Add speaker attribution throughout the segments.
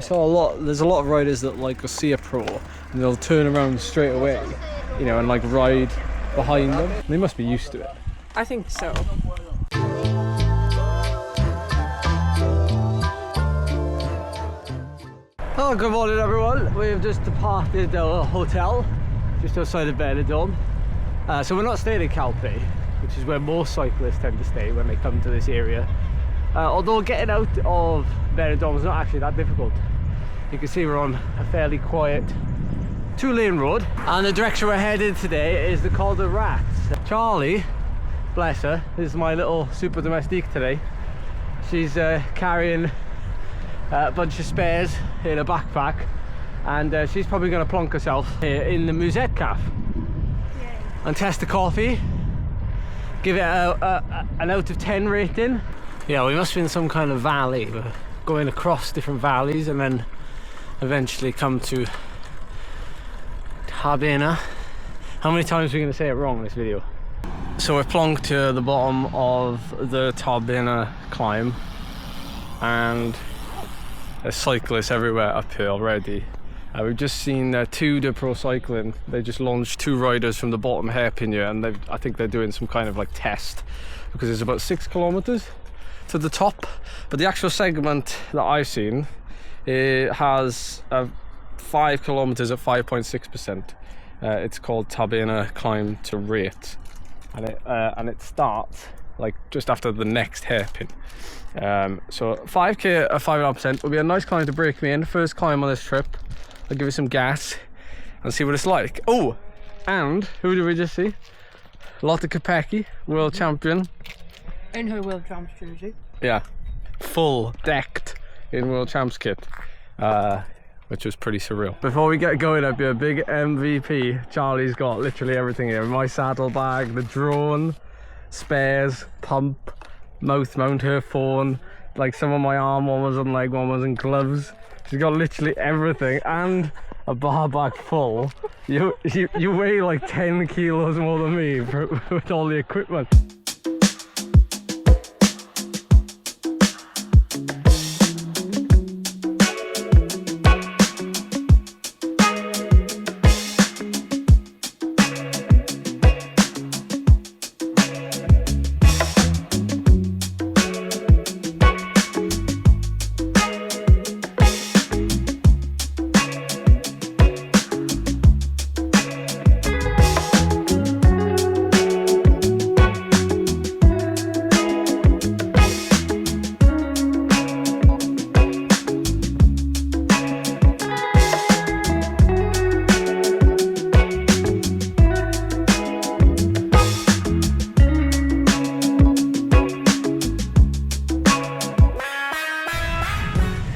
Speaker 1: saw there's a lot of riders that like will see a pro and they'll turn around straight away, you know, and like ride behind them. They must be used to it.
Speaker 2: I think so.
Speaker 1: Oh, good morning everyone. We've just departed our hotel just outside of Benidorm. So we're not staying in Calpe, which is where most cyclists tend to stay when they come to this area. Although getting out of Benidorm is not actually that difficult. You can see we're on a fairly quiet 2-lane road. And the direction we're headed today is the Col de Rates. Charlie, bless her, is my little super domestique today. She's carrying a bunch of spares in a backpack, and she's probably going to plonk herself here in the Musette Cafe and test the coffee, give it an out of 10 rating. Yeah, we must be in some kind of valley. We're going across different valleys and then eventually come to Tabena. How many times are we going to say it wrong in this video? So we're plonked to the bottom of the Tabena climb, and there's cyclists everywhere up here already. We've just seen Tour de Pro Cycling. They just launched 2 riders from the bottom hairpin here, and I think they're doing some kind of like test, because it's about 6 kilometers to the top. But the actual segment that I've seen, it has 5 kilometers at 5.6%. It's called Tabena Climb to Rate, and it starts like just after the next hairpin. So 5k at 5.5% will be a nice climb to break me in. First climb on this trip. I'll give it some gas and see what it's like. Oh, and who did we just see? Lotte Kopecky, world champion.
Speaker 2: In her world champs jersey.
Speaker 1: Yeah, full decked in world champs kit, which was pretty surreal. Before we get going, I'd be a big MVP. Charlie's got literally everything here. My saddlebag, the drone, spares, pump, mouth mount, her phone, like some of my arm warmers and leg warmers and gloves. She's got literally everything, and a bar bag full. You weigh like 10 kilos more than me with all the equipment.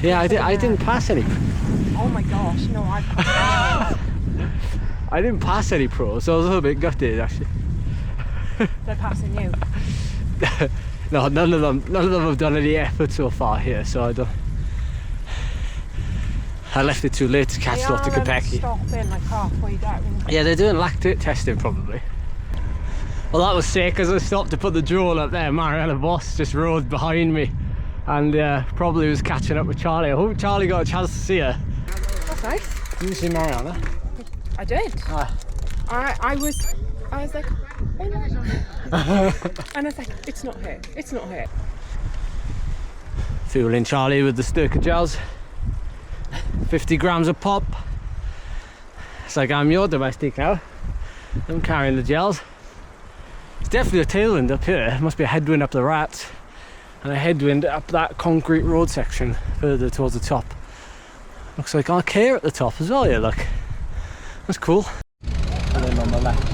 Speaker 1: Yeah, I didn't pass any.
Speaker 2: Oh my gosh, no,
Speaker 1: I didn't pass any pros, so I was a little bit gutted actually.
Speaker 2: They're passing you.
Speaker 1: No, none of them have done any effort so far here, so I left it too late to catch Lotte Kopecky.
Speaker 2: Stopping like halfway down.
Speaker 1: Yeah, they're doing lactate testing probably. Well, that was sick, because I stopped to put the drone up there. Mariella Voss just rode behind me, and probably was catching up with Charlie. I hope Charlie got a chance to see her.
Speaker 2: That's nice.
Speaker 1: Did you see Mariana?
Speaker 2: I did. I was like, oh no. And I was like, it's not her. It's not her.
Speaker 1: Fueling Charlie with the Sturka gels. 50 grams a pop. It's like I'm your domestic now. I'm carrying the gels. It's definitely a tailwind up here. It must be a headwind up the Rats, and a headwind up that concrete road section further towards the top. Looks like Arcare at the top as well here, look. That's cool. And then on the left.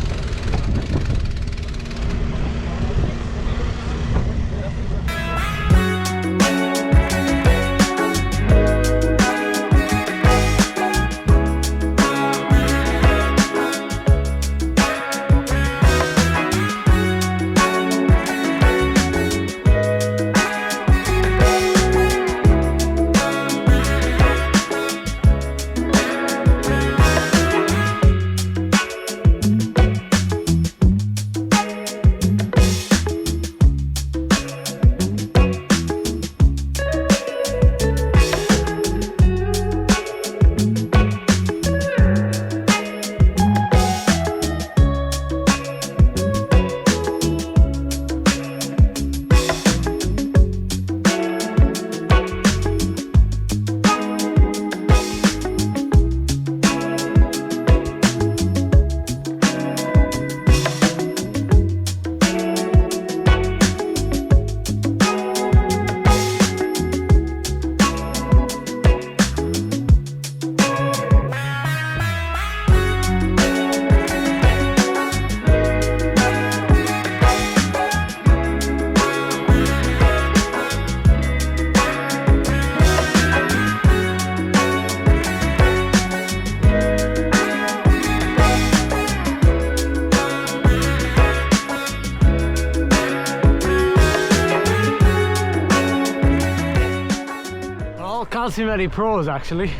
Speaker 1: can't see many pros actually.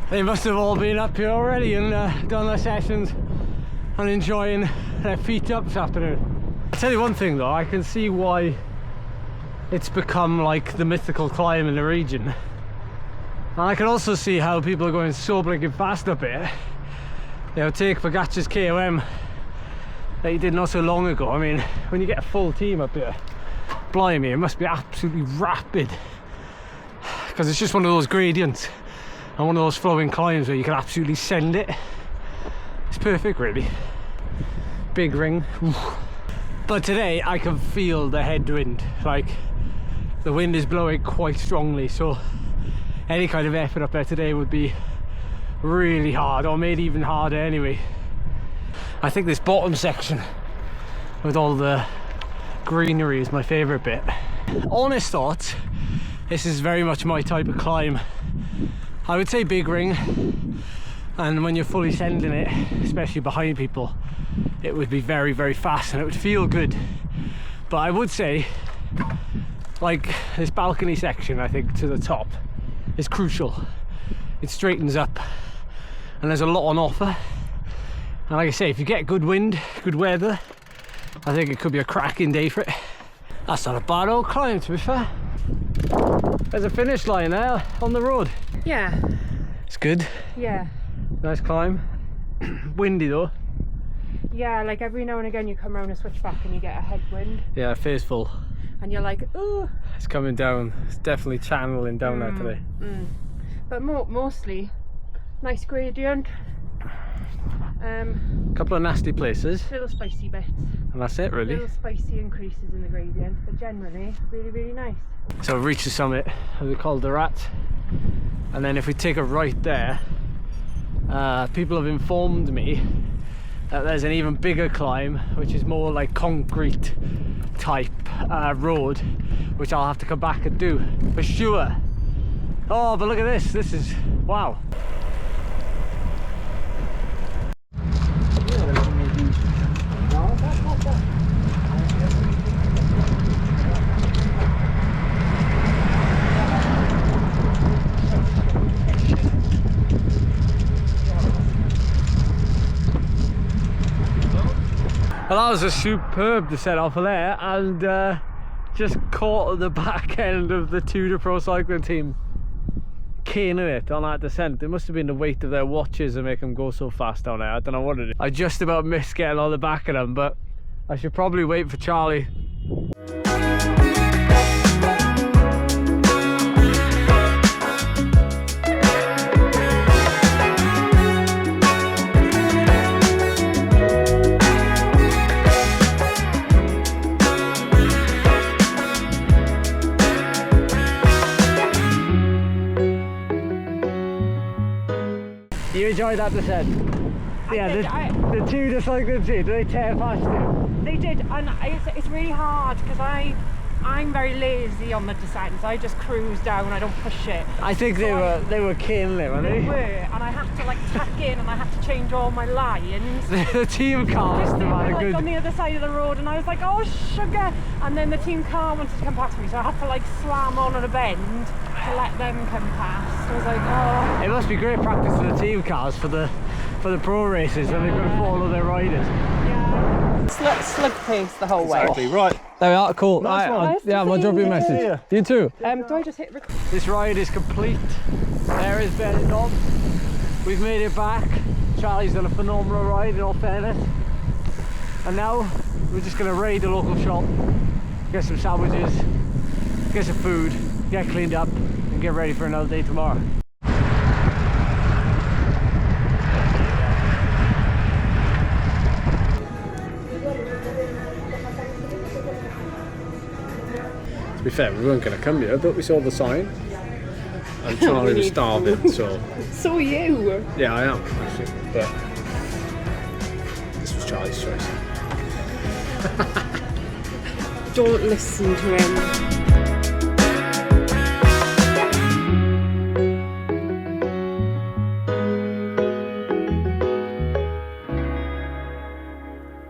Speaker 1: They must have all been up here already and done their sessions and enjoying their feet up this afternoon. I'll tell you one thing though, I can see why it's become like the mythical climb in the region. And I can also see how people are going so blinking fast up here. You know, take Pogacar's KOM that he did not so long ago. I mean, when you get a full team up here, blimey, it must be absolutely rapid. Because it's just one of those gradients and one of those flowing climbs where you can absolutely send it. It's perfect really. Big ring. But today I can feel the headwind. Like, the wind is blowing quite strongly, so any kind of effort up there today would be really hard, or made even harder anyway. I think this bottom section with all the greenery is my favourite bit. Honest thoughts, this is very much my type of climb. I would say big ring, and when you're fully sending it, especially behind people, it would be very, very fast and it would feel good. But I would say, like, this balcony section, I think, to the top is crucial. It straightens up and there's a lot on offer. And like I say, if you get good wind, good weather, I think it could be a cracking day for it. That's not a bad old climb, to be fair. There's a finish line there on the road.
Speaker 2: Yeah.
Speaker 1: It's good.
Speaker 2: Yeah.
Speaker 1: Nice climb. Windy though.
Speaker 2: Yeah, like every now and again you come around a switchback and you get a headwind.
Speaker 1: Yeah, face full.
Speaker 2: And you're like, oh.
Speaker 1: It's coming down. It's definitely channeling down there today.
Speaker 2: But mostly, nice gradient.
Speaker 1: Couple of nasty places.
Speaker 2: Little spicy bits.
Speaker 1: And that's it really.
Speaker 2: Little spicy increases in the gradient, but generally really, really nice.
Speaker 1: So we've reached the summit of the Col de Rates. And then if we take a right there, people have informed me that there's an even bigger climb, which is more like concrete type road, which I'll have to come back and do for sure. Oh, but look at this. This is wow. Well, that was a superb descent off of there, and just caught at the back end of the Tudor Pro Cycling team caning it on that descent. It must have been the weight of their watches that make them go so fast down there. I don't know what it is. I just about missed getting on the back of them, but I should probably wait for Charlie. You enjoyed that descent? The Tudor Cycling team, did they tear past you?
Speaker 2: They did, and it's really hard because I'm very lazy on the descents. I just cruise down, I don't push it.
Speaker 1: I think they were killing it, weren't they?
Speaker 2: They were, and I had to like tack in and I had to change all my lines.
Speaker 1: The team car must have had a good...
Speaker 2: on the other side of the road, and I was like, oh sugar, and then the team car wanted to come past me, so I had to like slam on at a bend to let them come past. I was like, oh.
Speaker 1: It must be great practice for the team cars for the pro races when they've got to follow their riders.
Speaker 2: Yeah. Slug pace the whole way.
Speaker 3: Exactly, right.
Speaker 1: There we are, cool.
Speaker 2: Nice one.
Speaker 1: Yeah, I'll drop you a message.
Speaker 3: Yeah.
Speaker 1: You too.
Speaker 2: Do I just hit record?
Speaker 1: This ride is complete. There is bedded on. We've made it back. Charlie's done a phenomenal ride in all fairness. And now we're just going to raid the local shop, get some sandwiches, get some food, get cleaned up and get ready for another day tomorrow. To be fair, we weren't going to come here, but we saw the sign. And Charlie was starving, so...
Speaker 2: So are you.
Speaker 1: Yeah, I am, actually, but... This was Charlie's choice.
Speaker 2: Don't listen to him.